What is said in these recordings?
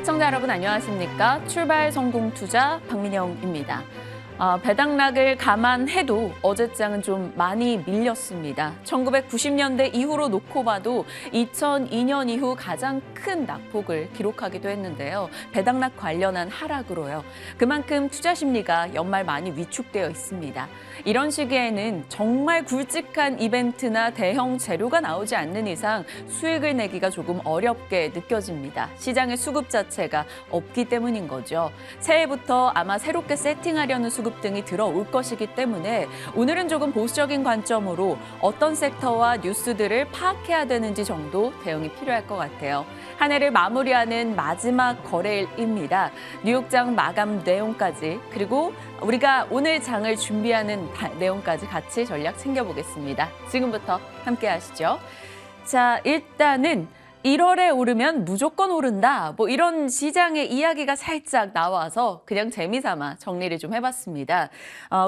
시청자 여러분 안녕하십니까? 출발 성공 투자 박민영입니다. 배당락을 감안해도 어제장은 좀 많이 밀렸습니다. 1990년대 이후로 놓고 봐도 2002년 이후 가장 큰 낙폭을 기록하기도 했는데요. 배당락 관련한 하락으로요. 그만큼 투자 심리가 연말 많이 위축되어 있습니다. 이런 시기에는 정말 굵직한 이벤트나 대형 재료가 나오지 않는 이상 수익을 내기가 조금 어렵게 느껴집니다. 시장의 수급 자체가 없기 때문인 거죠. 새해부터 아마 새롭게 세팅하려는 수급 등이 들어올 것이기 때문에 오늘은 조금 보수적인 관점으로 어떤 섹터와 뉴스들을 파악해야 되는지 정도 대응이 필요할 것 같아요. 한 해를 마무리하는 마지막 거래일입니다. 뉴욕장 마감 내용까지 그리고 우리가 오늘 장을 준비하는 내용까지 같이 전략 챙겨보겠습니다. 지금부터 함께 하시죠. 자, 일단은 1월에 오르면 무조건 오른다. 이런 시장의 이야기가 살짝 나와서 그냥 재미삼아 정리를 좀 해봤습니다.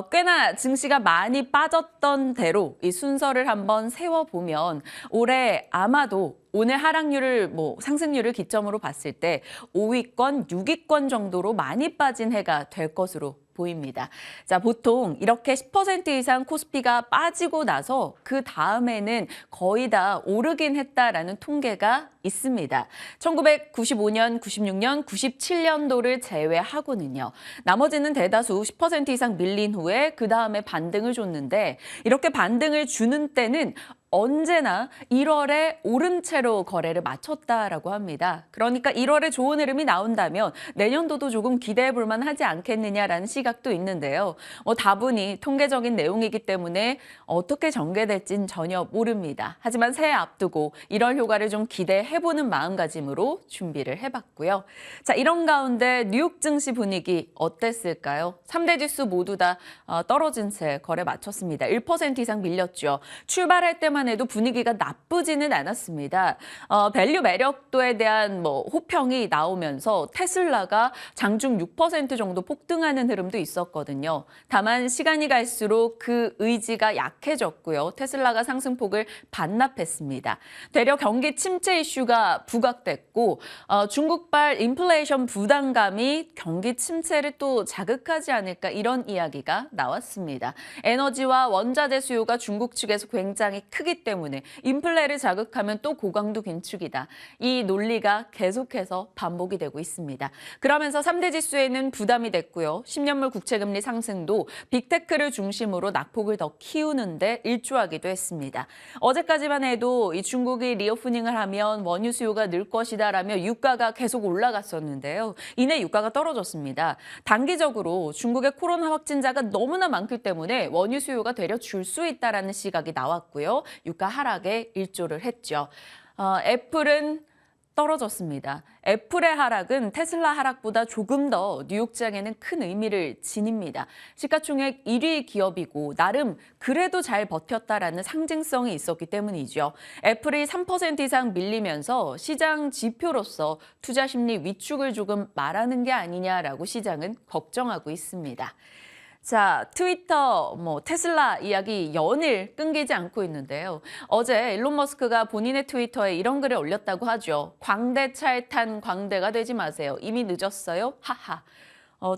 꽤나 증시가 많이 빠졌던 대로 이 순서를 한번 세워보면 올해 아마도 오늘 하락률을 상승률을 기점으로 봤을 때 5위권, 6위권 정도로 많이 빠진 해가 될 것으로 보입니다. 자, 보통 이렇게 10% 이상 코스피가 빠지고 나서 그 다음에는 거의 다 오르긴 했다라는 통계가 있습니다. 1995년, 96년, 97년도를 제외하고는요. 나머지는 대다수 10% 이상 밀린 후에 그 다음에 반등을 줬는데 이렇게 반등을 주는 때는 언제나 1월에 오른 채로 거래를 마쳤다라고 합니다. 그러니까 1월에 좋은 흐름이 나온다면 내년도도 조금 기대해 볼 만하지 않겠느냐라는 시각도 있는데요. 다분히 통계적인 내용이기 때문에 어떻게 전개될진 전혀 모릅니다. 하지만 새해 앞두고 1월 효과를 좀 기대해보는 마음가짐으로 준비를 해봤고요. 자, 이런 가운데 뉴욕 증시 분위기 어땠을까요? 3대 지수 모두 다 떨어진 채 거래 마쳤습니다. 1% 이상 밀렸죠. 출발할 때만 해도 분위기가 나쁘지는 않았습니다. 밸류 매력도에 대한 호평이 나오면서 테슬라가 장중 6% 정도 폭등하는 흐름도 있었거든요. 다만 시간이 갈수록 그 의지가 약해졌고요. 테슬라가 상승폭을 반납했습니다. 되려 경기 침체 이슈가 부각됐고 중국발 인플레이션 부담감이 경기 침체를 또 자극하지 않을까 이런 이야기가 나왔습니다. 에너지와 원자재 수요가 중국 측에서 굉장히 크기 때문에 인플레를 자극하면 또 고강도 긴축이다. 이 논리가 계속해서 반복이 되고 있습니다. 그러면서 3대 지수에는 부담이 됐고요. 10년물 국채금리 상승도 빅테크를 중심으로 낙폭을 더 키우는데 일조하기도 했습니다. 어제까지만 해도 이 중국이 리오프닝을 하면 원유 수요가 늘 것이다라며 유가가 계속 올라갔었는데요. 이내 유가가 떨어졌습니다. 단기적으로 중국의 코로나 확진자가 너무나 많기 때문에 원유 수요가 되려 줄 수 있다라는 시각이 나왔고요. 유가 하락에 일조를 했죠. 애플은 떨어졌습니다. 애플의 하락은 테슬라 하락보다 조금 더 뉴욕장에는 큰 의미를 지닙니다. 시가총액 1위 기업이고 나름 그래도 잘 버텼다라는 상징성이 있었기 때문이죠. 애플이 3% 이상 밀리면서 시장 지표로서 투자 심리 위축을 조금 말하는 게 아니냐라고 시장은 걱정하고 있습니다. 자, 트위터, 테슬라 이야기 연일 끊기지 않고 있는데요. 어제 일론 머스크가 본인의 트위터에 이런 글을 올렸다고 하죠. 광대차에 탄 광대가 되지 마세요. 이미 늦었어요. 하하.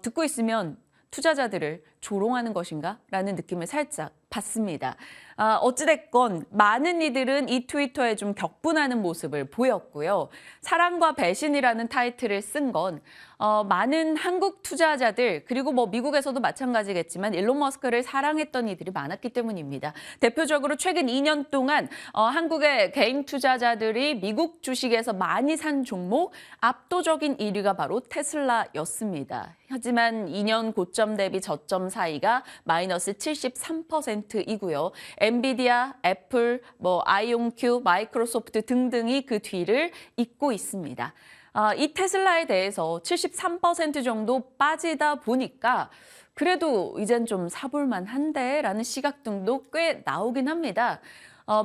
듣고 있으면 투자자들을 조롱하는 것인가? 라는 느낌을 살짝 받습니다. 어찌됐건 많은 이들은 이 트위터에 좀 격분하는 모습을 보였고요. 사랑과 배신이라는 타이틀을 쓴 건 많은 한국 투자자들 그리고 미국에서도 마찬가지겠지만 일론 머스크를 사랑했던 이들이 많았기 때문입니다. 대표적으로 최근 2년 동안 한국의 개인 투자자들이 미국 주식에서 많이 산 종목 압도적인 1위가 바로 테슬라였습니다. 하지만 2년 고점 대비 저점 사이가 마이너스 73%이고요. 엔비디아, 애플, 아이온큐, 마이크로소프트 등등이 그 뒤를 잇고 있습니다. 이 테슬라에 대해서 73% 정도 빠지다 보니까 그래도 이젠 좀 사볼만 한데 라는 시각 등도 꽤 나오긴 합니다.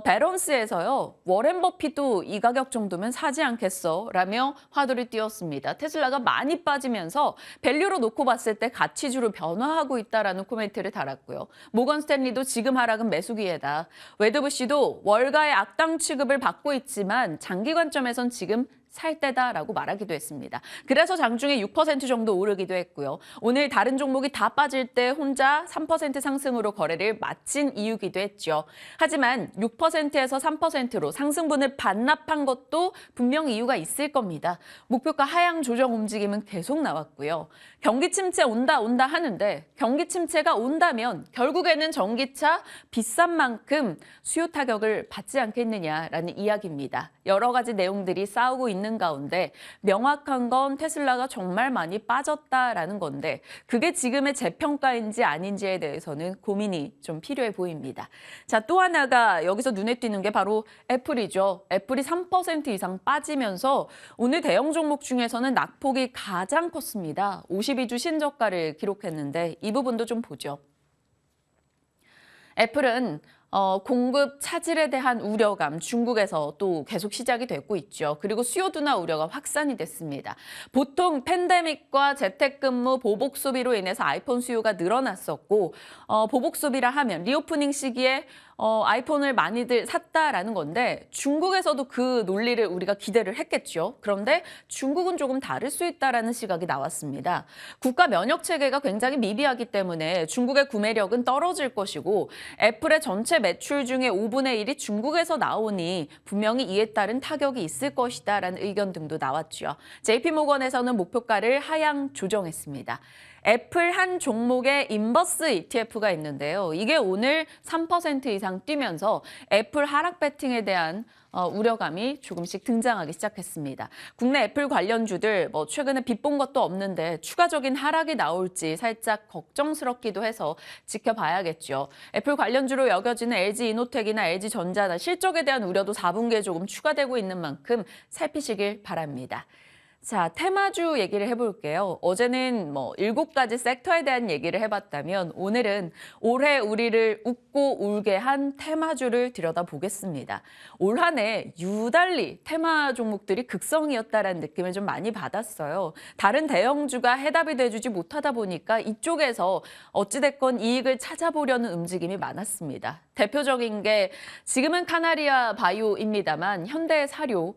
밸런스에서요. 워렌 버핏도 이 가격 정도면 사지 않겠어? 라며 화두를 띄웠습니다. 테슬라가 많이 빠지면서 밸류로 놓고 봤을 때 가치주로 변화하고 있다라는 코멘트를 달았고요. 모건 스탠리도 지금 하락은 매수 기회다. 웨드부시도 월가의 악당 취급을 받고 있지만 장기 관점에선 지금 살 때다라고 말하기도 했습니다. 그래서 장중에 6% 정도 오르기도 했고요. 오늘 다른 종목이 다 빠질 때 혼자 3% 상승으로 거래를 마친 이유기도 했죠. 하지만 6%에서 3%로 상승분을 반납한 것도 분명 이유가 있을 겁니다. 목표가 하향 조정 움직임은 계속 나왔고요. 경기 침체 온다 하는데 경기 침체가 온다면 결국에는 전기차 비싼 만큼 수요 타격을 받지 않겠느냐라는 이야기입니다. 여러 가지 내용들이 싸우고 있는 가운데 명확한 건 테슬라가 정말 많이 빠졌다라는 건데 그게 지금의 재평가인지 아닌지에 대해서는 고민이 좀 필요해 보입니다. 자, 또 하나가 여기서 눈에 띄는 게 바로 애플이죠. 애플이 3% 이상 빠지면서 오늘 대형 종목 중에서는 낙폭이 가장 컸습니다. 52주 신저가를 기록했는데 이 부분도 좀 보죠. 애플은 공급 차질에 대한 우려감 중국에서 또 계속 시작이 되고 있죠. 그리고 수요 둔화 우려가 확산이 됐습니다. 보통 팬데믹과 재택근무 보복 소비로 인해서 아이폰 수요가 늘어났었고 보복 소비라 하면 리오프닝 시기에 아이폰을 많이들 샀다라는 건데 중국에서도 그 논리를 우리가 기대를 했겠죠. 그런데 중국은 조금 다를 수 있다라는 시각이 나왔습니다. 국가 면역 체계가 굉장히 미비하기 때문에 중국의 구매력은 떨어질 것이고 애플의 전체 매출 중에 5분의 1이 중국에서 나오니 분명히 이에 따른 타격이 있을 것이다라는 의견 등도 나왔죠. JP모건에서는 목표가를 하향 조정했습니다. 애플 한 종목의 인버스 ETF가 있는데요. 이게 오늘 3% 이상 뛰면서 애플 하락 배팅에 대한 우려감이 조금씩 등장하기 시작했습니다. 국내 애플 관련주들 최근에 빚본 것도 없는데 추가적인 하락이 나올지 살짝 걱정스럽기도 해서 지켜봐야겠죠. 애플 관련주로 여겨지는 LG이노텍이나 LG전자나 실적에 대한 우려도 4분기에 조금 추가되고 있는 만큼 살피시길 바랍니다. 자, 테마주 얘기를 해볼게요. 어제는 7가지 섹터에 대한 얘기를 해봤다면 오늘은 올해 우리를 웃고 울게 한 테마주를 들여다보겠습니다. 올 한 해 유달리 테마 종목들이 극성이었다라는 느낌을 좀 많이 받았어요. 다른 대형주가 해답이 돼주지 못하다 보니까 이쪽에서 어찌됐건 이익을 찾아보려는 움직임이 많았습니다. 대표적인 게 지금은 카나리아 바이오입니다만 현대사료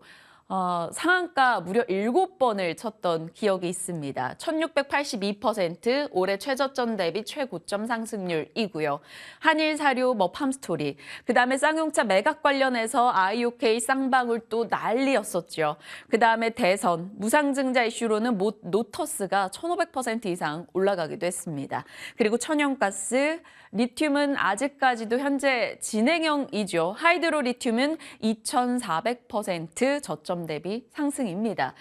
상한가 무려 7번을 쳤던 기억이 있습니다. 1682% 올해 최저점 대비 최고점 상승률이고요. 한일사료, 팜스토리, 그다음에 쌍용차 매각 관련해서 IOK 쌍방울 또 난리였었죠. 그다음에 대선, 무상증자 이슈로는 노터스가 1500% 이상 올라가기도 했습니다. 그리고 천연가스, 리튬은 아직까지도 현재 진행형이죠. 하이드로 리튬은 2400% 저점 대비 상승입니다.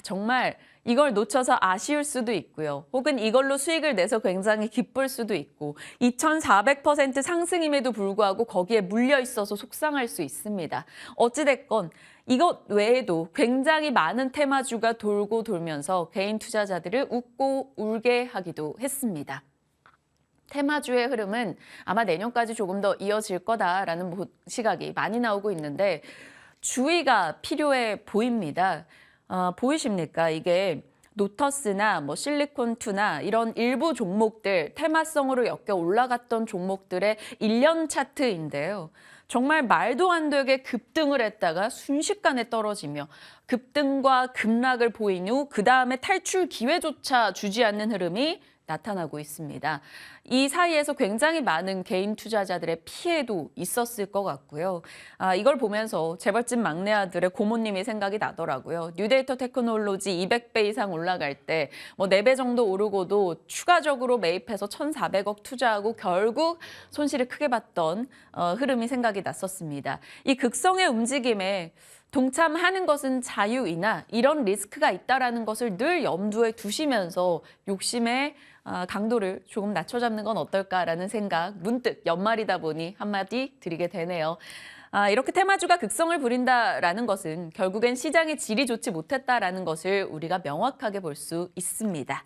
정말 이걸 놓쳐서 아쉬울 수도 있고요. 혹은 이걸로 수익을 내서 굉장히 기쁠 수도 있고 2400% 상승임에도 불구하고 거기에 물려 있어서 속상할 수 있습니다. 어찌됐건 이것 외에도 굉장히 많은 테마주가 돌고 돌면서 개인 투자자들을 웃고 울게 하기도 했습니다. 테마주의 흐름은 아마 내년까지 조금 더 이어질 거다라는 시각이 많이 나오고 있는데 주의가 필요해 보입니다. 보이십니까? 이게 노터스나 실리콘2나 이런 일부 종목들, 테마성으로 엮여 올라갔던 종목들의 1년 차트인데요. 정말 말도 안 되게 급등을 했다가 순식간에 떨어지며 급등과 급락을 보인 후 그다음에 탈출 기회조차 주지 않는 흐름이 나타나고 있습니다. 이 사이에서 굉장히 많은 개인 투자자들의 피해도 있었을 것 같고요. 이걸 보면서 재벌집 막내 아들의 고모님이 생각이 나더라고요. 뉴데이터 테크놀로지 200배 이상 올라갈 때 4배 정도 오르고도 추가적으로 매입해서 1,400억 투자하고 결국 손실을 크게 봤던 흐름이 생각이 났었습니다. 이 극성의 움직임에 동참하는 것은 자유이나 이런 리스크가 있다는 것을 늘 염두에 두시면서 욕심의 강도를 조금 낮춰잡는 건 어떨까라는 생각 문득 연말이다 보니 한마디 드리게 되네요. 이렇게 테마주가 극성을 부린다라는 것은 결국엔 시장의 질이 좋지 못했다라는 것을 우리가 명확하게 볼 수 있습니다.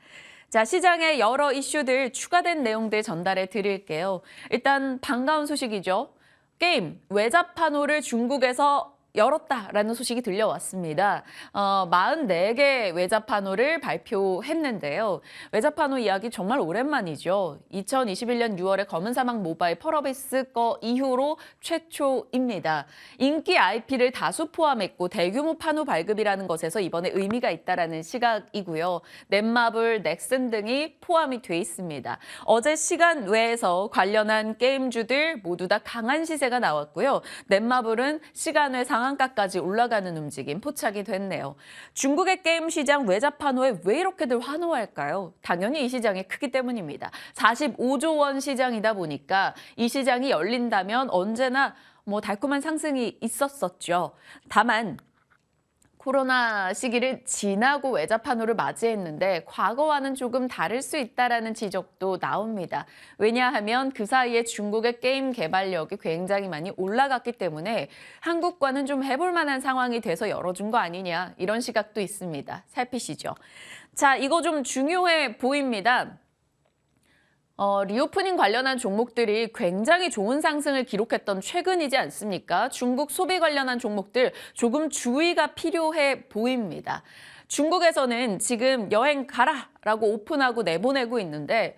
자, 시장의 여러 이슈들 추가된 내용들 전달해 드릴게요. 일단 반가운 소식이죠. 게임 외자판호를 중국에서 열었다라는 소식이 들려왔습니다. 44개 외자판호를 발표했는데요. 외자판호 이야기 정말 오랜만이죠. 2021년 6월에 검은사막 모바일 펄어비스 거 이후로 최초입니다. 인기 IP를 다수 포함했고 대규모 판호 발급이라는 것에서 이번에 의미가 있다라는 시각이고요. 넷마블, 넥슨 등이 포함이 돼 있습니다. 어제 시간 외에서 관련한 게임주들 모두 다 강한 시세가 나왔고요. 넷마블은 시간 외 상한가까지 올라가는 움직임 포착이 됐네요. 중국의 게임 시장 외자판호에 왜 이렇게들 환호할까요? 당연히 이 시장이 크기 때문입니다. 45조 원 시장이다 보니까 이 시장이 열린다면 언제나 달콤한 상승이 있었었죠. 다만 코로나 시기를 지나고 외자판호를 맞이했는데 과거와는 조금 다를 수 있다라는 지적도 나옵니다. 왜냐하면 그 사이에 중국의 게임 개발력이 굉장히 많이 올라갔기 때문에 한국과는 좀 해볼 만한 상황이 돼서 열어준 거 아니냐 이런 시각도 있습니다. 살피시죠. 자, 이거 좀 중요해 보입니다. 리오프닝 관련한 종목들이 굉장히 좋은 상승을 기록했던 최근이지 않습니까? 중국 소비 관련한 종목들 조금 주의가 필요해 보입니다. 중국에서는 지금 여행 가라라고 오픈하고 내보내고 있는데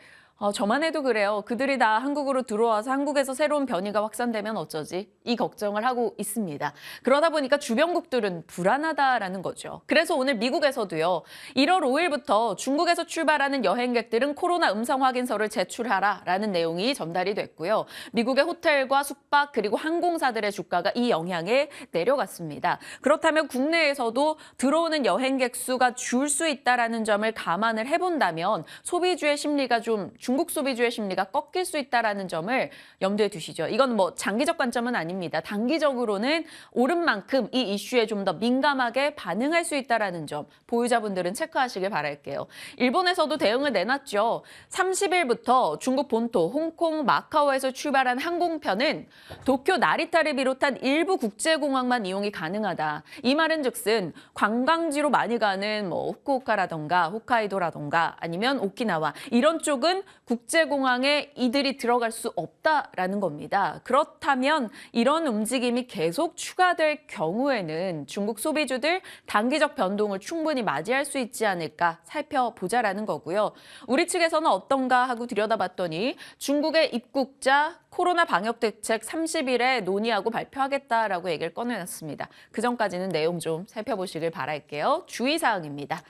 저만 해도 그래요. 그들이 다 한국으로 들어와서 한국에서 새로운 변이가 확산되면 어쩌지? 이 걱정을 하고 있습니다. 그러다 보니까 주변국들은 불안하다라는 거죠. 그래서 오늘 미국에서도요. 1월 5일부터 중국에서 출발하는 여행객들은 코로나 음성 확인서를 제출하라라는 내용이 전달이 됐고요. 미국의 호텔과 숙박 그리고 항공사들의 주가가 이 영향에 내려갔습니다. 그렇다면 국내에서도 들어오는 여행객 수가 줄 수 있다라는 점을 감안을 해본다면 소비주의 심리가 중국 소비주의 심리가 꺾일 수 있다는 점을 염두에 두시죠. 이건 장기적 관점은 아닙니다. 단기적으로는 오른 만큼 이 이슈에 좀 더 민감하게 반응할 수 있다는 점 보유자분들은 체크하시길 바랄게요. 일본에서도 대응을 내놨죠. 30일부터 중국 본토, 홍콩, 마카오에서 출발한 항공편은 도쿄 나리타를 비롯한 일부 국제공항만 이용이 가능하다. 이 말은 즉슨 관광지로 많이 가는 후쿠오카라던가 홋카이도라던가 아니면 오키나와 이런 쪽은 국제공항에 이들이 들어갈 수 없다라는 겁니다. 그렇다면 이런 움직임이 계속 추가될 경우에는 중국 소비주들 단기적 변동을 충분히 맞이할 수 있지 않을까 살펴보자라는 거고요. 우리 측에서는 어떤가 하고 들여다봤더니 중국의 입국자 코로나 방역 대책 30일에 논의하고 발표하겠다라고 얘기를 꺼내놨습니다. 그 전까지는 내용 좀 살펴보시길 바랄게요. 주의사항입니다.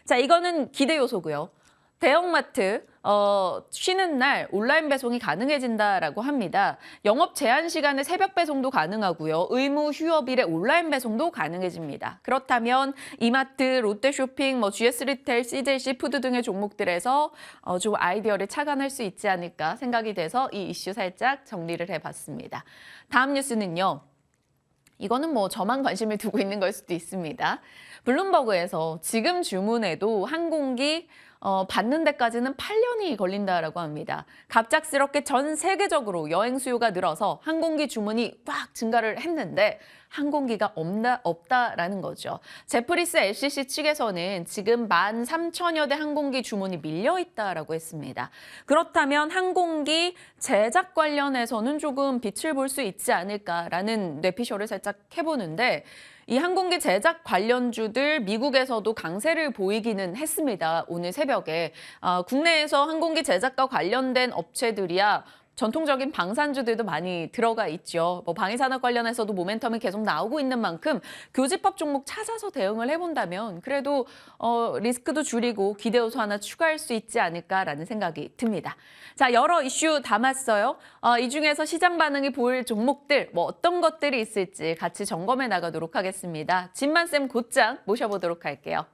자, 이거는 기대 요소고요. 대형마트 쉬는 날 온라인 배송이 가능해진다라고 합니다. 영업 제한 시간에 새벽 배송도 가능하고요. 의무 휴업일에 온라인 배송도 가능해집니다. 그렇다면 이마트, 롯데쇼핑, GS 리테일, CJC 푸드 등의 종목들에서 좀 아이디어를 착안할 수 있지 않을까 생각이 돼서 이 이슈 살짝 정리를 해봤습니다. 다음 뉴스는요. 이거는 저만 관심을 두고 있는 걸 수도 있습니다. 블룸버그에서 지금 주문해도 항공기 받는 데까지는 8년이 걸린다라고 합니다. 갑작스럽게 전 세계적으로 여행 수요가 늘어서 항공기 주문이 꽉 증가를 했는데 항공기가 없다라는 거죠. 제프리스 LCC 측에서는 지금 13,000여 대 항공기 주문이 밀려 있다라고 했습니다. 그렇다면 항공기 제작 관련해서는 조금 빛을 볼 수 있지 않을까라는 뇌피셜을 살짝 해보는데 이 항공기 제작 관련주들 미국에서도 강세를 보이기는 했습니다. 오늘 새벽에 국내에서 항공기 제작과 관련된 업체들이야 전통적인 방산주들도 많이 들어가 있죠. 방위산업 관련해서도 모멘텀이 계속 나오고 있는 만큼 교집합 종목 찾아서 대응을 해본다면 그래도 리스크도 줄이고 기대 요소 하나 추가할 수 있지 않을까라는 생각이 듭니다. 자, 여러 이슈 담았어요. 이 중에서 시장 반응이 보일 종목들 어떤 것들이 있을지 같이 점검해 나가도록 하겠습니다. 진만쌤 곧장 모셔보도록 할게요.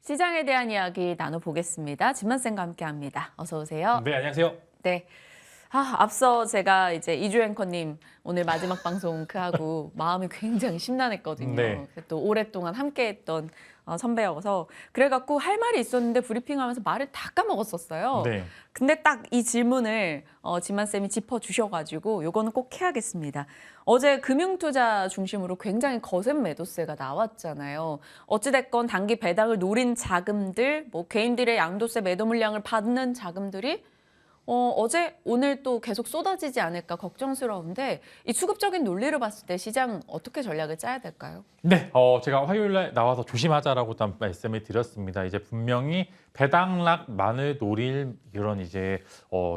시장에 대한 이야기 나눠보겠습니다. 진만쌤과 함께합니다. 어서 오세요. 네, 안녕하세요. 네. 앞서 제가 이제 이주 앵커님 오늘 마지막 방송 하고 마음이 굉장히 심란했거든요. 네. 또 오랫동안 함께했던 선배여서 그래갖고 할 말이 있었는데 브리핑하면서 말을 다 까먹었었어요. 네. 근데 딱 이 질문을 진만쌤이 짚어주셔가지고 요거는 꼭 해야겠습니다. 어제 금융투자 중심으로 굉장히 거센 매도세가 나왔잖아요. 어찌됐건 단기 배당을 노린 자금들, 뭐 개인들의 양도세 매도 물량을 받는 자금들이 어제 오늘 또 계속 쏟아지지 않을까 걱정스러운데 이 수급적인 논리를 봤을 때 시장 어떻게 전략을 짜야 될까요? 네, 제가 화요일에 나와서 조심하자라고 또 말씀을 드렸습니다. 이제 분명히 배당락만을 노릴 이런 이제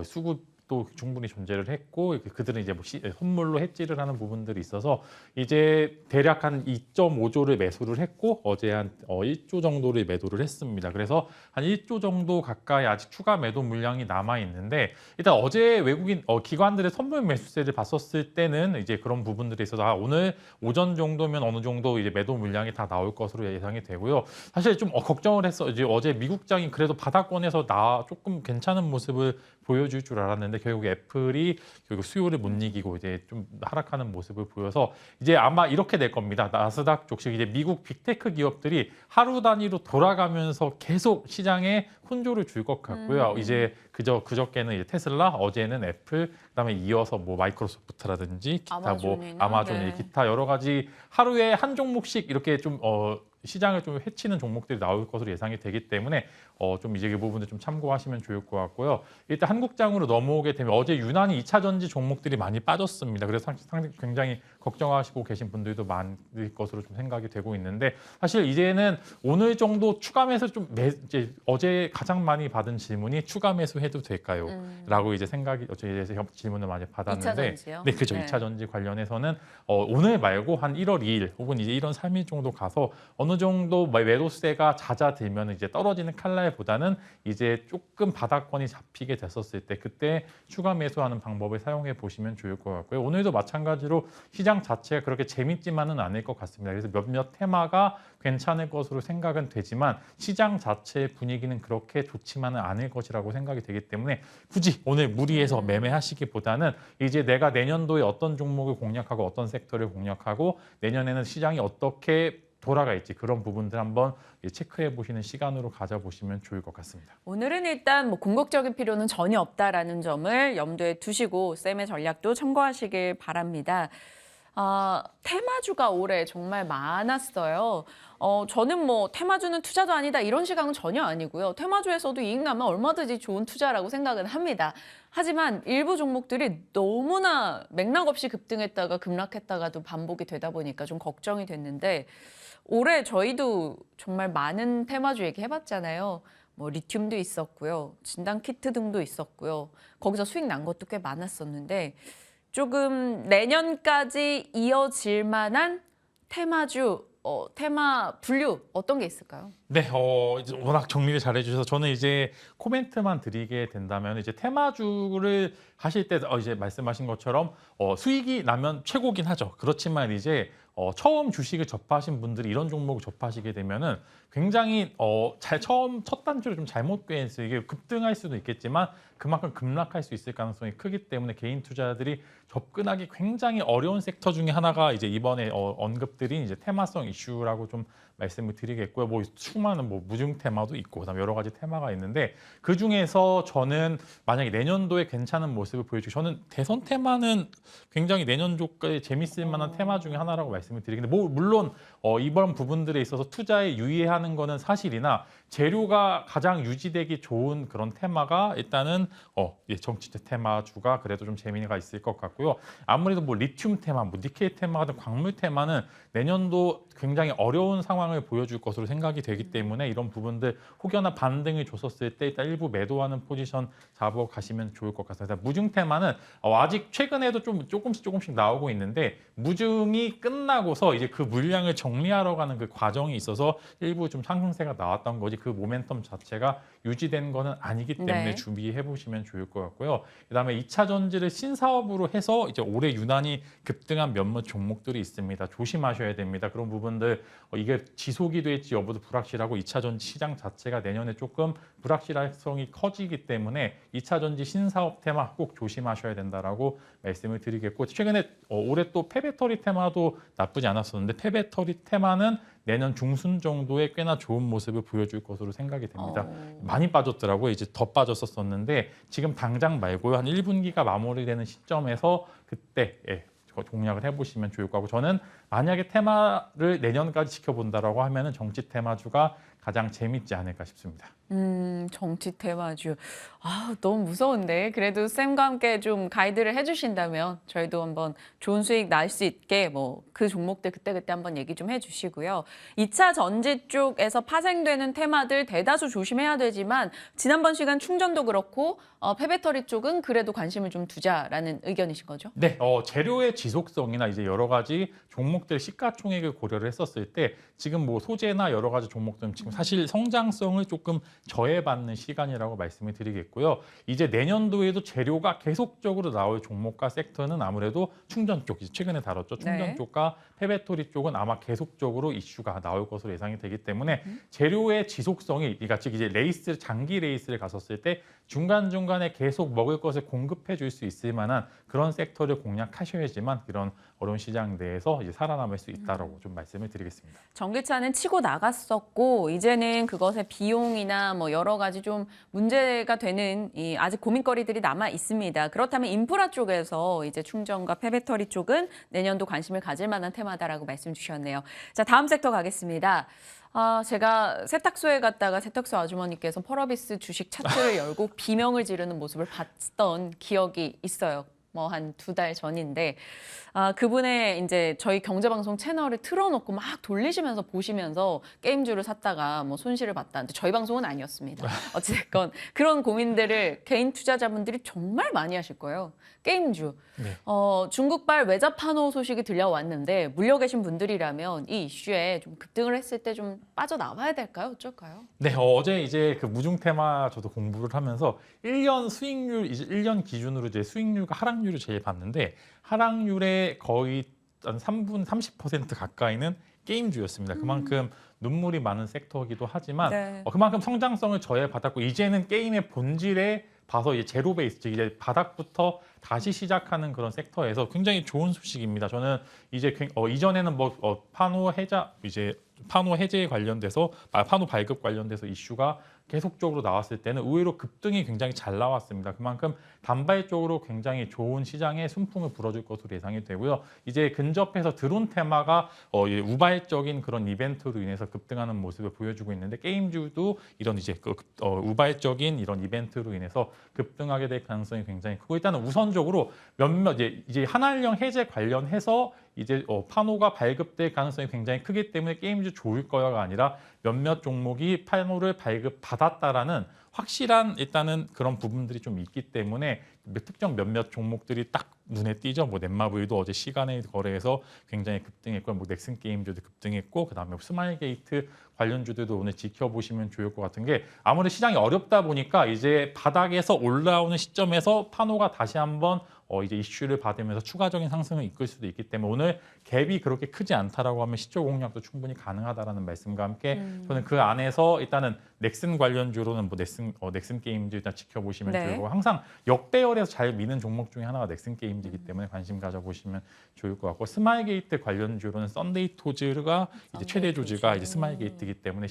수급도 충분히 존재를 했고 그들은 이제 뭐 선물로 해지를 하는 부분들이 있어서 이제 대략 한 2.5조를 매수를 했고 어제 한 1조 정도를 매도를 했습니다. 그래서 한 1조 정도 가까이 아직 추가 매도 물량이 남아 있는데 일단 어제 외국인 기관들의 선물 매수세를 봤었을 때는 이제 그런 부분들이 있어서 오늘 오전 정도면 어느 정도 이제 매도 물량이 다 나올 것으로 예상이 되고요. 사실 좀 걱정을 했어. 이제 어제 미국장이 그래도 바닥권에서 조금 괜찮은 모습을 보여줄 줄 알았는데 결국 애플이 결국 수요를 못 이기고 이제 좀 하락하는 모습을 보여서 이제 아마 이렇게 될 겁니다. 나스닥 족식 이제 미국 빅테크 기업들이 하루 단위로 돌아가면서 계속 시장에 혼조를 줄 것 같고요. 이제 그저께는 이제 테슬라, 어제는 애플, 그다음에 이어서 뭐 마이크로소프트라든지 기타 뭐 아마존, 네. 기타 여러 가지 하루에 한 종목씩 이렇게 좀 시장을 좀 해치는 종목들이 나올 것으로 예상이 되기 때문에 좀 이제 그 부분들 좀 참고하시면 좋을 것 같고요. 일단 한국장으로 넘어오게 되면 어제 유난히 2차 전지 종목들이 많이 빠졌습니다. 그래서 상당히 굉장히 걱정하시고 계신 분들도 많을 것으로 좀 생각이 되고 있는데 사실 이제는 오늘 정도 추가 매수 이제 어제 가장 많이 받은 질문이 추가 매수해도 될까요? 라고 이제 생각이 어제 질문을 많이 받았는데 2차 전지요? 네, 그렇죠. 네. 2차 전지 관련해서는 오늘 말고 한 1월 2일 혹은 이제 1월 3일 정도 가서 어느 정도 매도세가 잦아들면 이제 떨어지는 칼날보다는 이제 조금 바닥권이 잡히게 됐었을 때 그때 추가 매수하는 방법을 사용해 보시면 좋을 것 같고요. 오늘도 마찬가지로 시장 자체가 그렇게 재밌지만은 않을 것 같습니다. 그래서 몇몇 테마가 괜찮을 것으로 생각은 되지만 시장 자체의 분위기는 그렇게 좋지만은 않을 것이라고 생각이 되기 때문에 굳이 오늘 무리해서 매매하시기보다는 이제 내가 내년도에 어떤 종목을 공략하고 어떤 섹터를 공략하고 내년에는 시장이 어떻게 돌아가 있지 그런 부분들 한번 체크해 보시는 시간으로 가져보시면 좋을 것 같습니다. 오늘은 일단 뭐 궁극적인 필요는 전혀 없다라는 점을 염두에 두시고 쌤의 전략도 참고하시길 바랍니다. 테마주가 올해 정말 많았어요. 저는 뭐 테마주는 투자도 아니다 이런 시각은 전혀 아니고요. 테마주에서도 이익 나면 얼마든지 좋은 투자라고 생각은 합니다. 하지만 일부 종목들이 너무나 맥락 없이 급등했다가 급락했다가도 반복이 되다 보니까 좀 걱정이 됐는데 올해 저희도 정말 많은 테마주 얘기해봤잖아요. 뭐 리튬도 있었고요. 진단키트 등도 있었고요. 거기서 수익 난 것도 꽤 많았었는데 조금 내년까지 이어질 만한 테마주, 테마 분류 어떤 게 있을까요? 네, 이제 워낙 정리를 잘 해주셔서 저는 이제 코멘트만 드리게 된다면 이제 테마주를 하실 때 이제 말씀하신 것처럼 수익이 나면 최고긴 하죠. 그렇지만 이제 처음 주식을 접하신 분들이 이런 종목을 접하시게 되면은 굉장히 처음 첫 단추를 좀 잘못 꿰서 이게 급등할 수도 있겠지만 그만큼 급락할 수 있을 가능성이 크기 때문에 개인 투자자들이 접근하기 굉장히 어려운 섹터 중에 하나가 이제 이번에 언급드린 이제 테마성 이슈라고 좀 말씀을 드리겠고요. 뭐 수많은 뭐 무중 테마도 있고 그다음 여러 가지 테마가 있는데 그 중에서 저는 만약에 내년도에 괜찮은 모습을 보여주고 저는 대선 테마는 굉장히 내년도까지 재밌을 만한 테마 중에 하나라고 말씀을 드리는데 뭐 물론 이번 부분들에 있어서 투자에 유의하는 거는 사실이나 재료가 가장 유지되기 좋은 그런 테마가 일단은 정치적 테마주가 그래도 좀 재미가 있을 것 같고요. 아무래도 뭐 리튬 테마, 뭐 니켈 테마 같은 광물 테마는 내년도 굉장히 어려운 상황을 보여줄 것으로 생각이 되기 때문에 이런 부분들 혹여나 반등을 줬었을 때 일단 일부 매도하는 포지션 잡아 가시면 좋을 것 같습니다. 무중 테마는 아직 최근에도 좀 조금씩 나오고 있는데 무중이 끝나고서 이제 그 물량을 정리하러 가는 그 과정이 있어서 일부 좀 상승세가 나왔던 거지 그 모멘텀 자체가 유지된 거는 아니기 때문에 네. 준비해 보시면 좋을 것 같고요. 그다음에 2차 전지를 신사업으로 해서 이제 올해 유난히 급등한 몇몇 종목들이 있습니다. 조심하셔야 됩니다. 그런 부분들 이게 지속이 될지 여부도 불확실하고 2차 전지 시장 자체가 내년에 조금 불확실성이 커지기 때문에 2차 전지 신사업 테마 꼭 조심하셔야 된다라고 말씀을 드리겠고, 최근에 올해 또 폐배터리 테마도 나쁘지 않았었는데 폐배터리 테마는 내년 중순 정도에 꽤나 좋은 모습을 보여줄 것으로 생각이 됩니다. 많이 빠졌더라고요. 이제 더 빠졌었는데 지금 당장 말고요. 한 1분기가 마무리되는 시점에서 그때 공략을 해보시면 좋을 것 같고, 저는 만약에 테마를 내년까지 지켜본다라고 하면은 정치 테마주가 가장 재밌지 않을까 싶습니다. 정치 테마주. 아, 너무 무서운데. 그래도 쌤과 함께 좀 가이드를 해주신다면 저희도 한번 좋은 수익 날 수 있게 뭐 그 종목들 그때그때 한번 얘기 좀 해주시고요. 2차 전지 쪽에서 파생되는 테마들 대다수 조심해야 되지만 지난번 시간 충전도 그렇고 폐배터리 쪽은 그래도 관심을 좀 두자라는 의견이신 거죠? 네, 재료의 지속성이나 이제 여러 가지 종목들 시가총액을 고려를 했었을 때 지금 뭐 소재나 여러 가지 종목들은 지금 사실 성장성을 조금 저해받는 시간이라고 말씀을 드리겠고요. 이제 내년도에도 재료가 계속적으로 나올 종목과 섹터는 아무래도 충전 쪽, 최근에 다뤘죠. 충전 네. 쪽과 폐배터리 쪽은 아마 계속적으로 이슈가 나올 것으로 예상이 되기 때문에 재료의 지속성이, 그러니까 즉 이제 장기 레이스를 갔었을 때 중간중간에 계속 먹을 것을 공급해 줄 수 있을 만한 그런 섹터를 공략하셔야지만 이런 어려운 시장 내에서 이제 살아남을 수 있다라고 좀 말씀을 드리겠습니다. 전기차는 치고 나갔었고 이제는 그것의 비용이나 뭐 여러 가지 좀 문제가 되는 아직 고민거리들이 남아 있습니다. 그렇다면 인프라 쪽에서 이제 충전과 폐배터리 쪽은 내년도 관심을 가질 만한 테마다라고 말씀 주셨네요. 자, 다음 섹터 가겠습니다. 제가 세탁소에 갔다가 세탁소 아주머니께서 펄어비스 주식 차트를 열고 비명을 지르는 모습을 봤던 기억이 있어요. 뭐 한 2달 전인데 그분의 이제 저희 경제방송 채널을 틀어놓고 막 돌리시면서 보시면서 게임주를 샀다가 뭐 손실을 봤다는데 저희 방송은 아니었습니다. 어쨌건 그런 고민들을 개인 투자자분들이 정말 많이 하실 거예요. 게임주. 네. 중국발 외자 판호 소식이 들려왔는데 물려 계신 분들이라면 이 이슈에 좀 급등을 했을 때 좀 빠져나와야 될까요? 어쩔까요? 네, 어제 이제 그 무중 테마 저도 공부를 하면서 1년 수익률, 이제 1년 기준으로 이제 수익률과 하락률을 제일 봤는데 하락률의 거의 한 3분 30% 가까이는 게임주였습니다. 그만큼 눈물이 많은 섹터이기도 하지만 네. 그만큼 성장성을 저해받았고 이제는 게임의 본질에 봐서 이제 제로 베이스, 즉 이제 바닥부터 다시 시작하는 그런 섹터에서 굉장히 좋은 소식입니다. 저는 이제 이전에는 뭐 판호 해제 관련돼서 판호 발급 관련돼서 이슈가 계속적으로 나왔을 때는 의외로 급등이 굉장히 잘 나왔습니다. 그만큼 단발적으로 굉장히 좋은 시장에 순풍을 불어줄 것으로 예상이 되고요. 이제 근접해서 드론 테마가 우발적인 그런 이벤트로 인해서 급등하는 모습을 보여주고 있는데 게임주도 이런 이제 우발적인 이런 이벤트로 인해서 급등하게 될 가능성이 굉장히 크고, 일단은 우선적으로 몇몇 이제 한한령 해제 관련해서 이제 판호가 발급될 가능성이 굉장히 크기 때문에 게임주 좋을 거야가 아니라 몇몇 종목이 판호를 발급받았다라는 확실한 일단은 그런 부분들이 좀 있기 때문에 특정 몇몇 종목들이 딱 눈에 띄죠. 뭐 넷마블도 어제 시간에 거래해서 굉장히 급등했고, 뭐 넥슨 게임즈도 급등했고, 그다음에 스마일게이트 관련주들도 오늘 지켜보시면 좋을 것 같은 게, 아무래도 시장이 어렵다 보니까 이제 바닥에서 올라오는 시점에서 판호가 다시 한번 이제 이슈를 받으면서 추가적인 상승을 이끌 수도 있기 때문에 오늘 갭이 그렇게 크지 않다라고 하면 시초 공략도 충분히 가능하다라는 말씀과 함께 저는 그 안에서 일단은 넥슨 관련주로는 뭐 넥슨 게임즈 일단 지켜보시면 네. 좋을 거고, 항상 역배열에서 잘 미는 종목 중에 하나가 넥슨 게임즈이기 때문에 관심 가져보시면 좋을 것 같고, 스마일게이트 관련주로는 썬데이 토즈가 이제 최대 조지가 이제 스마일게이트이기 때문에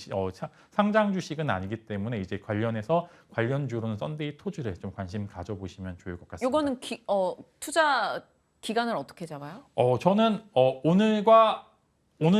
상장 주식은 아니기 때문에 이제 관련주로는 썬데이 토즈를 좀 관심 가져보시면 좋을 것 같습니다. 이거는 투자 기간을 어떻게 잡아요? 저는 오늘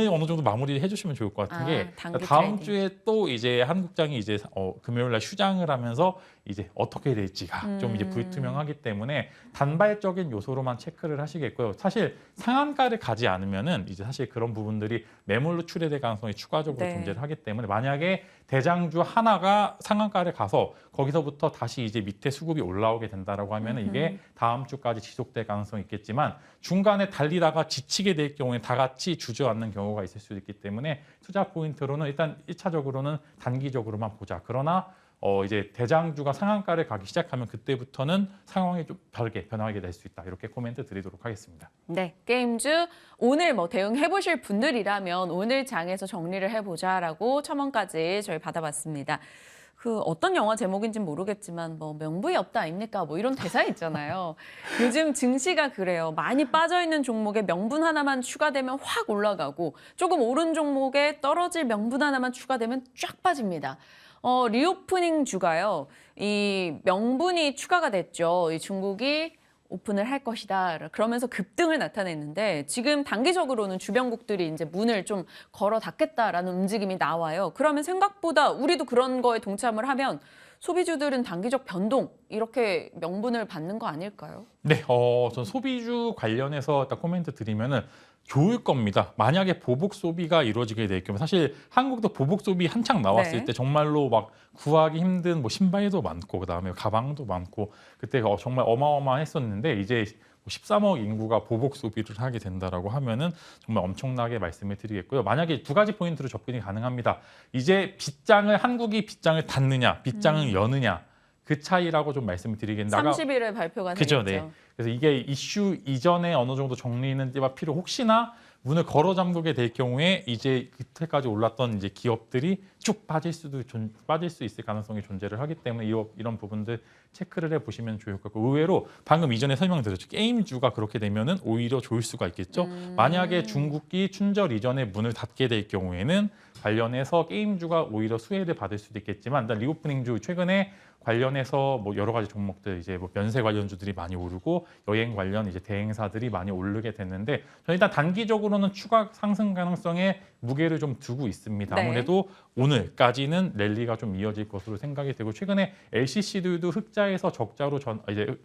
어느 정도 마무리 해주시면 좋을 것 같은 게, 단기 다음 트레이딩. 주에 또 이제 한국장이 이제 금요일날 휴장을 하면서 이제 어떻게 될지가 좀 이제 불투명하기 때문에 단발적인 요소로만 체크를 하시겠고요. 사실 상한가를 가지 않으면은 이제 사실 그런 부분들이 매물로 출회될 가능성이 추가적으로 네. 존재를 하기 때문에, 만약에 대장주 하나가 상한가를 가서 거기서부터 다시 이제 밑에 수급이 올라오게 된다라고 하면은 이게 다음 주까지 지속될 가능성이 있겠지만, 중간에 달리다가 지치게 될 경우에 다 같이 주저앉는 경우가 있을 수도 있기 때문에 투자 포인트로는 일단 1차적으로는 단기적으로만 보자. 그러나 이제 대장주가 상한가를 가기 시작하면 그때부터는 상황이 좀 다르게 변하게 될 수 있다. 이렇게 코멘트 드리도록 하겠습니다. 네, 게임주 오늘 뭐 대응해 보실 분들이라면 오늘 장에서 정리를 해보자라고 첨언까지 저희 받아봤습니다. 그 어떤 영화 제목인지는 모르겠지만 뭐 명분이 없다 아닙니까? 뭐 이런 대사 있잖아요. 요즘 증시가 그래요. 많이 빠져있는 종목에 명분 하나만 추가되면 확 올라가고 조금 오른 종목에 떨어질 명분 하나만 추가되면 쫙 빠집니다. 리오프닝 주가요. 이 명분이 추가가 됐죠. 이 중국이 오픈을 할 것이다. 그러면서 급등을 나타냈는데 지금 단기적으로는 주변국들이 이제 문을 좀 걸어 닫겠다라는 움직임이 나와요. 그러면 생각보다 우리도 그런 거에 동참을 하면 소비주들은 단기적 변동 이렇게 명분을 받는 거 아닐까요? 네, 전 소비주 관련해서 딱 코멘트 드리면은 좋을 겁니다. 만약에 보복 소비가 이루어지게 될 경우 사실 한국도 보복 소비 한창 나왔을 네. 때 정말로 막 구하기 힘든 뭐 신발도 많고 그다음에 가방도 많고 그때 정말 어마어마했었는데 이제 13억 인구가 보복 소비를 하게 된다라고 하면은 정말 엄청나게 말씀을 드리겠고요. 만약에 두 가지 포인트로 접근이 가능합니다. 이제 한국이 빗장을 닫느냐, 빗장을 여느냐 그 차이라고 좀 말씀을 드리겠는데 30일에 발표가 그죠, 되겠죠. 네. 그래서 이게 이슈 이전에 어느 정도 정리는 필요. 혹시나 문을 걸어 잠그게 될 경우에 이제 그때까지 올랐던 이제 기업들이 쭉 빠질 수 있을 가능성이 존재를 하기 때문에 이런 부분들 체크를 해보시면 좋을 것 같고 의외로 방금 이전에 설명드렸죠. 게임주가 그렇게 되면은 오히려 좋을 수가 있겠죠. 만약에 중국이 춘절 이전에 문을 닫게 될 경우에는 관련해서 게임주가 오히려 수혜를 받을 수도 있겠지만 일단 리오프닝주 최근에 관련해서 뭐 여러 가지 종목들 이제 뭐 면세 관련주들이 많이 오르고 여행 관련 이제 대행사들이 많이 오르게 됐는데 저는 일단 단기적으로는 추가 상승 가능성에 무게를 좀 두고 있습니다. 네. 아무래도 오늘까지는 랠리가 좀 이어질 것으로 생각이 되고 최근에 LCC들도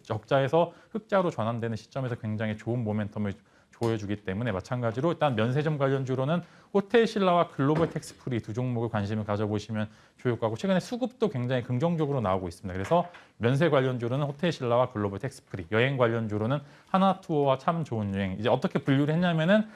적자에서 흑자로 전환되는 시점에서 굉장히 좋은 모멘텀을 보여주기 때문에 마찬가지로 일단 면세점 관련주로는 호텔신라와 글로벌 텍스프리 두 종목을 관심을 가져보시면 좋을 것 같고 최근에 수급도 굉장히 긍정적으로 나오고 있습니다. 그래서 면세 관련주로는 호텔신라와 글로벌 텍스프리, 여행 관련주로는 하나투어와 참 좋은 여행. 이제 어떻게 분류를 했냐면은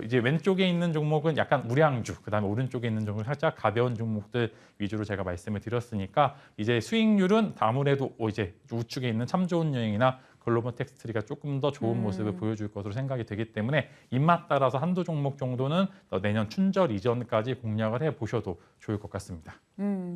이제 왼쪽에 있는 종목은 약간 우량주, 그다음에 오른쪽에 있는 종목은 살짝 가벼운 종목들 위주로 제가 말씀을 드렸으니까 이제 수익률은 아무래도 이제 우측에 있는 참 좋은 여행이나 글로벌 텍스트리가 조금 더 좋은 모습을 보여줄 것으로 생각이 되기 때문에 입맛 따라서 한두 종목 정도는 내년 춘절 이전까지 공략을 해보셔도 좋을 것 같습니다.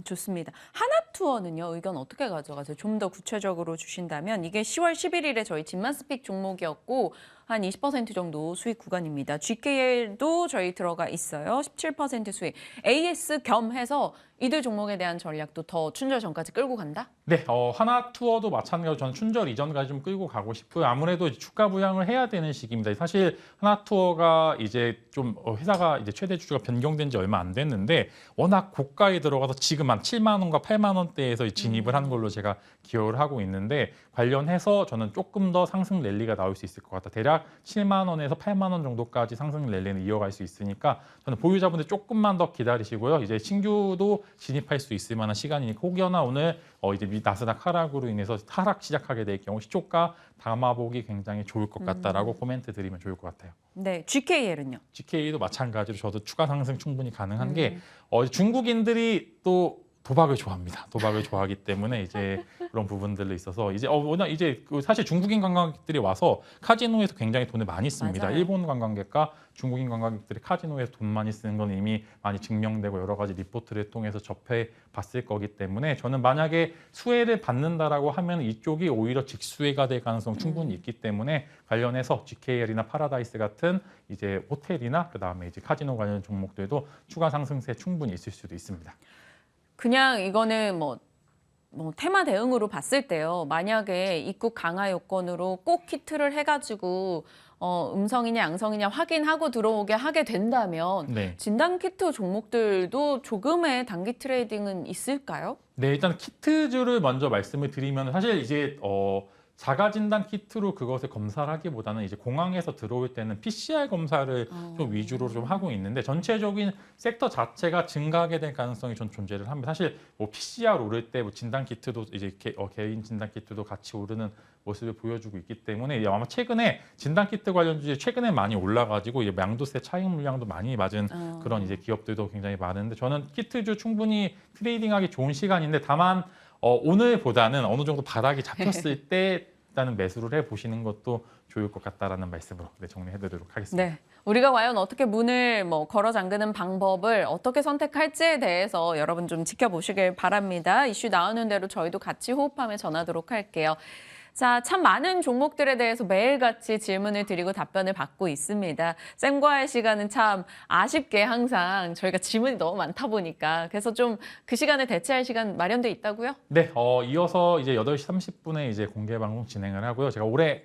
좋습니다. 하나투어는요, 의견 어떻게 가져가세요? 좀 더 구체적으로 주신다면 이게 10월 11일에 저희 진만스픽 종목이었고 한 20% 정도 수익 구간입니다. GKL도 저희 들어가 있어요. 17% 수익. AS 겸해서 이들 종목에 대한 전략도 더 춘절 전까지 끌고 간다? 네, 하나투어도 마찬가지로 저는 춘절 이전까지 좀 끌고 가고 싶고요. 아무래도 주가 부양을 해야 되는 시기입니다. 사실 하나투어가 이제 좀 회사가 이제 최대 주주가 변경된 지 얼마 안 됐는데 워낙 고가에 들어가서 지금 한 7만 원과 8만 원대에서 진입을 한 걸로 제가 기억을 하고 있는데 관련해서 저는 조금 더 상승 랠리가 나올 수 있을 것 같다. 대략 7만 원에서 8만 원 정도까지 상승 랠리는 이어갈 수 있으니까 저는 보유자분들 조금만 더 기다리시고요. 이제 신규도 진입할 수 있을 만한 시간이니까 혹여나 오늘 이제 나스닥 하락으로 인해서 하락 시작하게 될 경우 시초가 담아보기 굉장히 좋을 것 같다라고 코멘트 드리면 좋을 것 같아요. 네, GKL은요? GK도 마찬가지로 저도 추가 상승 충분히 가능한 게 중국인들이 또 도박을 좋아합니다. 도박을 좋아하기 때문에 이제 그런 부분들로 있어서 이제 워낙 이제 사실 중국인 관광객들이 와서 카지노에서 굉장히 돈을 많이 씁니다. 맞아요. 일본 관광객과 중국인 관광객들이 카지노에서 돈 많이 쓰는 건 이미 많이 증명되고 여러 가지 리포트를 통해서 접해 봤을 거기 때문에 저는 만약에 수혜를 받는다라고 하면 이쪽이 오히려 직수혜가 될 가능성 충분히 있기 때문에 관련해서 GKL이나 파라다이스 같은 이제 호텔이나 그다음에 이제 카지노 관련 종목들도 추가 상승세 충분히 있을 수도 있습니다. 그냥 이거는 뭐 테마 대응으로 봤을 때요. 만약에 입국 강화 요건으로 꼭 키트를 해가지고 음성이냐 양성이냐 확인하고 들어오게 하게 된다면 네. 진단 키트 종목들도 조금의 단기 트레이딩은 있을까요? 네, 일단 키트주를 먼저 말씀을 드리면 사실 이제 자가 진단 키트로 그것을 검사를 하기보다는 이제 공항에서 들어올 때는 PCR 검사를 좀 위주로 좀 하고 있는데 전체적인 섹터 자체가 증가하게 될 가능성이 좀 존재를 합니다. 사실 뭐 PCR 오를 때 뭐 진단 키트도 이제 개인 진단 키트도 같이 오르는 모습을 보여주고 있기 때문에 아마 최근에 진단 키트 관련 주제 최근에 많이 올라가지고 이제 양도세 차익 물량도 많이 맞은 그런 이제 기업들도 굉장히 많은데 저는 키트주 충분히 트레이딩하기 좋은 시간인데 다만 오늘보다는 어느 정도 바닥이 잡혔을 때 일단은 매수를 해 보시는 것도 좋을 것 같다라는 말씀으로 정리해드리도록 하겠습니다. 네. 우리가 과연 어떻게 문을 걸어 잠그는 방법을 어떻게 선택할지에 대해서 여러분 좀 지켜보시길 바랍니다. 이슈 나오는 대로 저희도 같이 호흡하며 전하도록 할게요. 자, 참 많은 종목들에 대해서 매일같이 질문을 드리고 답변을 받고 있습니다. 쌤과의 시간은 참 아쉽게 항상 저희가 질문이 너무 많다 보니까 그래서 좀 그 시간에 대체할 시간 마련돼 있다고요? 네, 이어서 이제 8시 30분에 이제 공개 방송 진행을 하고요. 제가 올해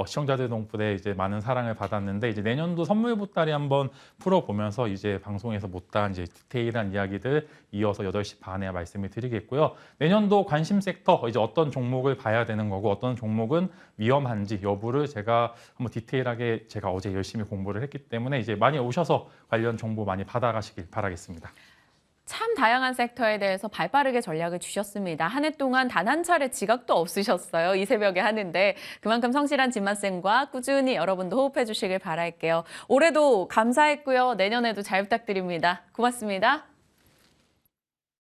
시청자들 덕분에 이제 많은 사랑을 받았는데 이제 내년도 선물 보따리 한번 풀어보면서 이제 방송에서 못다한 이제 디테일한 이야기들 이어서 8시 반에 말씀을 드리겠고요. 내년도 관심 섹터 이제 어떤 종목을 봐야 되는 거고 어떤 종목은 위험한지 여부를 제가 한번 디테일하게 제가 어제 열심히 공부를 했기 때문에 이제 많이 오셔서 관련 정보 많이 받아가시길 바라겠습니다. 참 다양한 섹터에 대해서 발빠르게 전략을 주셨습니다. 한 해 동안 단 한 차례 지각도 없으셨어요. 이 새벽에 하는데 그만큼 성실한 진만쌤과 꾸준히 여러분도 호흡해 주시길 바랄게요. 올해도 감사했고요. 내년에도 잘 부탁드립니다. 고맙습니다.